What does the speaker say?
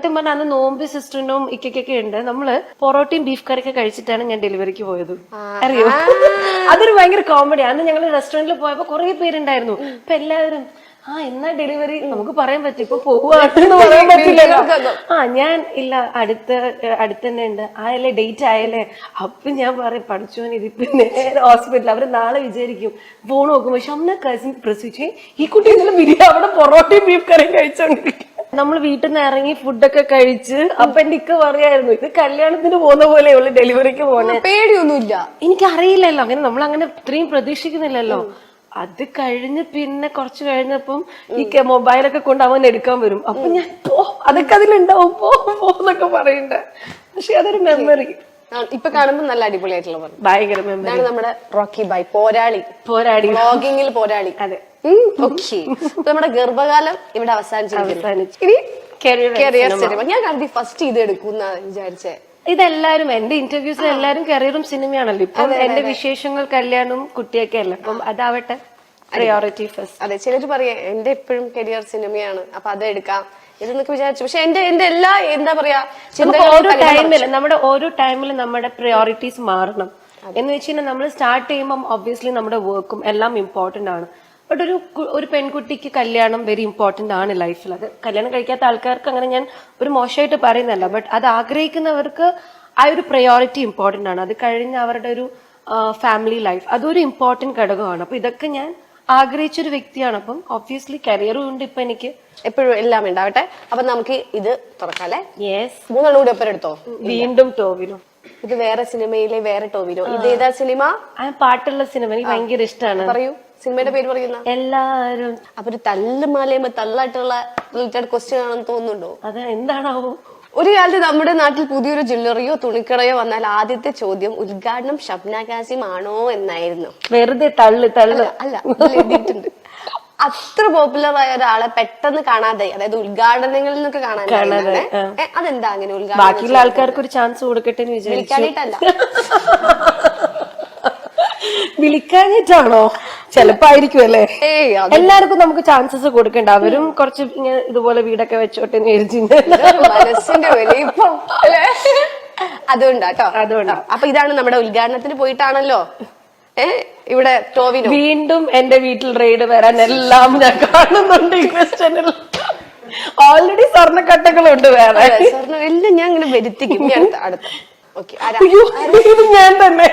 സത്യം പറഞ്ഞാൽ അന്ന് നോമ്പ് സിസ്റ്ററിനും ഇക്കൊക്കെ ഉണ്ട്. നമ്മള് പൊറോട്ടയും ബീഫ് കറിയൊക്കെ കഴിച്ചിട്ടാണ് ഞാൻ ഡെലിവറിക്ക് പോയത്. അറിയോ? അതൊരു ഭയങ്കര കോമഡി. അന്ന് ഞങ്ങൾ റെസ്റ്റോറന്റിൽ പോയപ്പോ കുറെ പേരുണ്ടായിരുന്നു. അപ്പൊ എല്ലാവരും എന്നാ ഡെലിവറി നമുക്ക് പറയാൻ പറ്റും, ഇപ്പൊ പോവാന്ന് പറയാൻ പറ്റില്ലല്ലോ. ഞാൻ ഇല്ല, അടുത്ത് തന്നെ ഉണ്ട്, ആയല്ലേ ഡേറ്റ് ആയല്ലേ. അപ്പൊ ഞാൻ പറയും പഠിച്ചോൻ ഇതിപ്പോ നേരെ ഹോസ്പിറ്റൽ, അവര് നാളെ വിചാരിക്കും. ഫോൺ നോക്കുമ്പോ ഷംന കസിൻ പ്രസവിച്ചേ, ഈ കുട്ടി ഇന്നലെ ബിരിയാണി അവിടെ പൊറോട്ടയും ബീഫ് കറിയും കഴിച്ചോണ്ടിരിക്കും. നമ്മൾ വീട്ടിൽ നിന്ന് ഇറങ്ങി ഫുഡൊക്കെ കഴിച്ച് അപ്പൊ എന്റെ ഇക്ക പറയായിരുന്നു, ഇത് കല്യാണത്തിന് പോകുന്ന പോലെയുള്ള ഡെലിവറിക്ക് പോണേ. പേടിയൊന്നുമില്ല. എനിക്കറിയില്ലല്ലോ, അങ്ങനെ നമ്മളങ്ങനെ ഇത്രയും പ്രതീക്ഷിക്കുന്നില്ലല്ലോ. അത് കഴിഞ്ഞ് പിന്നെ കുറച്ച് കഴിഞ്ഞപ്പം ഈ മൊബൈലൊക്കെ കൊണ്ട് അവൻ എടുക്കാൻ വരും. അപ്പൊ ഞാൻ അതൊക്കെ അതിലുണ്ടാവും, പോന്നൊക്കെ പറയണ്ട. പക്ഷെ അതൊരു മെമ്മറി. ഇപ്പൊ കാണുമ്പോ നല്ല അടിപൊളിയായിട്ടുള്ള ഭയങ്കര മെമ്മറി. നമ്മുടെ റോക്കി ബൈ പോരാളി വ്ളോഗിങ്ങിൽ പോരാളി. അതെ. ഓക്കെ, നമ്മുടെ ഗർഭകാലം ഇവിടെ അവസാനിച്ചിരിക്കുന്നു. ഇനി കരിയർ സിനിമ. ഞാൻ കരുതി ഫസ്റ്റ് ഇത് എടുക്കുന്ന വിചാരിച്ചേ. ഇതെല്ലാരും എന്റെ ഇന്റർവ്യൂസിൽ എല്ലാരും കരിയറും സിനിമയാണല്ലോ. ഇപ്പം എന്റെ വിശേഷങ്ങൾ കല്യാണവും കുട്ടിയൊക്കെ അല്ല. അപ്പം അതാവട്ടെ പ്രയോറിറ്റി ഫസ്റ്റ്. അതെ, ചിലര് പറയാ എന്റെ എപ്പോഴും കരിയർ സിനിമയാണ്, അപ്പൊ അതെടുക്കാം ഇതെന്നൊക്കെ വിചാരിച്ചു. പക്ഷെ എന്റെ എല്ലാ എന്താ പറയാ, ഓരോ ടൈമിൽ നമ്മുടെ പ്രയോറിറ്റീസ് മാറണം. എന്ന് വെച്ച് കഴിഞ്ഞാൽ നമ്മൾ സ്റ്റാർട്ട് ചെയ്യുമ്പോൾ ഒബ്വിയസ്ലി നമ്മുടെ വർക്കും എല്ലാം ഇമ്പോർട്ടന്റ് ആണ്. ബട്ട് ഒരു പെൺകുട്ടിക്ക് കല്യാണം വെരി ഇമ്പോർട്ടന്റ് ആണ് ലൈഫിൽ. അത് കല്യാണം കഴിക്കാത്ത ആൾക്കാർക്ക് അങ്ങനെ ഞാൻ ഒരു മോശമായിട്ട് പറയുന്നല്ല. ബട്ട് അത് ആഗ്രഹിക്കുന്നവർക്ക് ആ ഒരു പ്രയോറിറ്റി ഇമ്പോർട്ടന്റ് ആണ്. അത് കഴിഞ്ഞ് അവരുടെ ഒരു ഫാമിലി ലൈഫ് അതൊരു ഇമ്പോർട്ടന്റ് ഘടകമാണ്. അപ്പൊ ഇതൊക്കെ ഞാൻ ആഗ്രഹിച്ചൊരു വ്യക്തിയാണ്. അപ്പം ഒബ്വിയസ്ലി കരിയറും ഉണ്ട് ഇപ്പൊ എനിക്ക്. എപ്പോഴും എല്ലാം ഉണ്ടാവട്ടെ. അപ്പൊ നമുക്ക് ഇത് തുറക്കാല്ലേ? യെസ്. 3 കൂടി ഒപ്പം എടുത്തോ. വീണ്ടും ടോവിനോ. ഇത് വേറെ സിനിമയിലെ വേറെ ടോവിനോ. ഇത് ഏതാ സിനിമ? പാട്ടുള്ള സിനിമ എനിക്ക് ഭയങ്കര ഇഷ്ടമാണ്. പറയൂ, സിനിമയുടെ പേര് പറയുന്ന. എല്ലാരും. അപ്പൊ ഒരു തല്ലുമാലയുമ്പോ തള്ളായിട്ടുള്ള റിലേറ്റഡ് ക്വസ്റ്റ്യൻ ആണെന്ന് തോന്നുന്നുണ്ടോ? അത് എന്താണാവോ? ഒരു കാലത്ത് നമ്മുടെ നാട്ടിൽ പുതിയൊരു ജ്വല്ലറിയോ തുണിക്കടയോ വന്നാൽ ആദ്യത്തെ ചോദ്യം ഉദ്ഘാടനം ഷബ്ന കാസിം ആണോ എന്നായിരുന്നു. വെറുതെ തള്ളു അല്ല, എഴുതിയിട്ടുണ്ട്. അത്ര പോപ്പുലർ ആയ ഒരാളെ പെട്ടെന്ന് കാണാതെ, അതായത് ഉദ്ഘാടനങ്ങളിൽ നിന്നൊക്കെ കാണാതെ. അതെന്താ അങ്ങനെ? ഉദ്ഘാടനം ബാക്കിയുള്ള ആൾക്കാർക്ക് ഒരു ചാൻസ് കൊടുക്കട്ടെ എന്ന് വിചാരിക്കാനായിട്ടല്ല. വിളിക്കാനായിട്ടാണോ? ചിലപ്പോ ആയിരിക്കും അല്ലേ. എല്ലാവർക്കും നമുക്ക് ചാൻസസ് കൊടുക്കണ്ട. അവരും കുറച്ച് ഇങ്ങനെ ഇതുപോലെ വീടൊക്കെ വെച്ചോട്ടെ മനസ്സിന്റെ വലിപ്പം അതുകൊണ്ടാട്ടോ. അപ്പൊ ഇതാണ് നമ്മുടെ ഉദ്ഘാടനത്തിന് പോയിട്ടാണല്ലോ ഇവിടെ ടോവിനോ. വീണ്ടും എന്റെ വീട്ടിൽ റെയ്ഡ് വരാൻ എല്ലാം ഞാൻ കാണുന്നുണ്ട്. ഈ ക്വസ്റ്റ്യനിൽ ഓൾറെഡി സ്വർണ്ണക്കട്ടകളുണ്ട്. വേറെ സ്വർണ്ണം എല്ലാം ഞാൻ ഇങ്ങനെ വരുത്തിക്കും. അടുത്ത ഓക്കെ, ഞാൻ തന്നെ.